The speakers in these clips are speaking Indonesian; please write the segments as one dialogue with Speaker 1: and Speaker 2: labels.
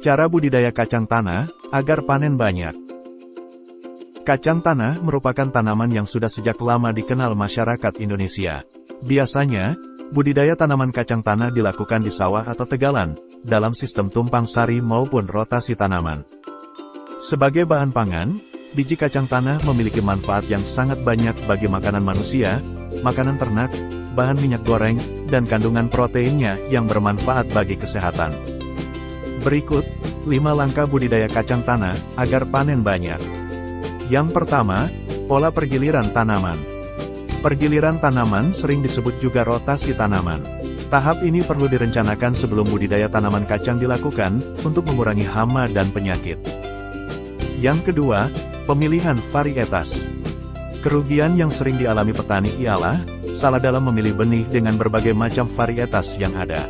Speaker 1: Cara budidaya kacang tanah, agar panen banyak. Kacang tanah merupakan tanaman yang sudah sejak lama dikenal masyarakat Indonesia. Biasanya, budidaya tanaman kacang tanah dilakukan di sawah atau tegalan, dalam sistem tumpang sari maupun rotasi tanaman. Sebagai bahan pangan, biji kacang tanah memiliki manfaat yang sangat banyak bagi makanan manusia, makanan ternak, bahan minyak goreng, dan kandungan proteinnya yang bermanfaat bagi kesehatan. Berikut, 5 langkah budidaya kacang tanah, agar panen banyak. Yang pertama, pola pergiliran tanaman. Pergiliran tanaman sering disebut juga rotasi tanaman. Tahap ini perlu direncanakan sebelum budidaya tanaman kacang dilakukan, untuk mengurangi hama dan penyakit. Yang kedua, pemilihan varietas. Kerugian yang sering dialami petani ialah salah dalam memilih benih dengan berbagai macam varietas yang ada.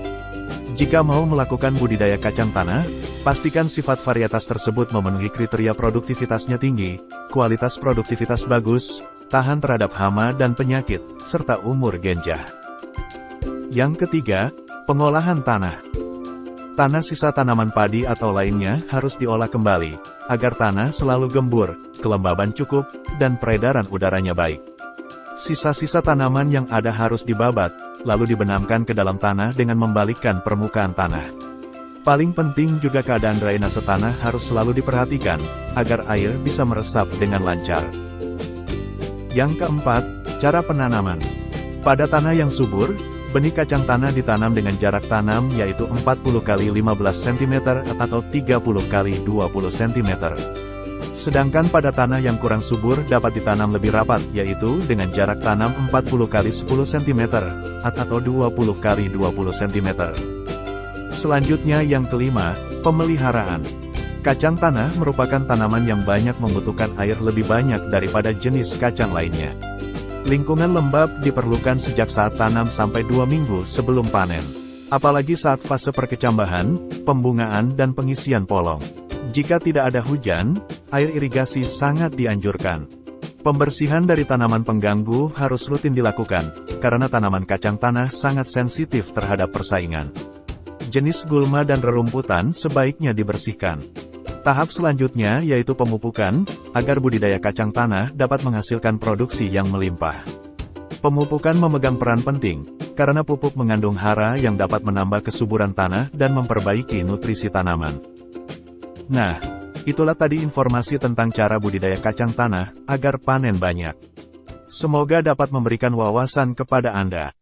Speaker 1: Jika mau melakukan budidaya kacang tanah, pastikan sifat varietas tersebut memenuhi kriteria produktivitasnya tinggi, kualitas produktivitas bagus, tahan terhadap hama dan penyakit, serta umur genjah. Yang ketiga, pengolahan tanah. Tanah sisa tanaman padi atau lainnya harus diolah kembali, agar tanah selalu gembur, kelembaban cukup, dan peredaran udaranya baik. Sisa-sisa tanaman yang ada harus dibabat, lalu dibenamkan ke dalam tanah dengan membalikkan permukaan tanah. Paling penting juga keadaan drainase tanah harus selalu diperhatikan, agar air bisa meresap dengan lancar. Yang keempat, cara penanaman. Pada tanah yang subur, benih kacang tanah ditanam dengan jarak tanam yaitu 40 x 15 cm atau 30 x 20 cm. Sedangkan pada tanah yang kurang subur dapat ditanam lebih rapat yaitu dengan jarak tanam 40 x 10 cm atau 20 x 20 cm. Selanjutnya yang kelima, pemeliharaan. Kacang tanah merupakan tanaman yang banyak membutuhkan air lebih banyak daripada jenis kacang lainnya. Lingkungan lembab diperlukan sejak saat tanam sampai 2 minggu sebelum panen. Apalagi saat fase perkecambahan, pembungaan dan pengisian polong. Jika tidak ada hujan, air irigasi sangat dianjurkan. Pembersihan dari tanaman pengganggu harus rutin dilakukan, karena tanaman kacang tanah sangat sensitif terhadap persaingan. Jenis gulma dan rerumputan sebaiknya dibersihkan. Tahap selanjutnya yaitu pemupukan, agar budidaya kacang tanah dapat menghasilkan produksi yang melimpah. Pemupukan memegang peran penting, karena pupuk mengandung hara yang dapat menambah kesuburan tanah dan memperbaiki nutrisi tanaman. Nah, itulah tadi informasi tentang cara budidaya kacang tanah, agar panen banyak. Semoga dapat memberikan wawasan kepada Anda.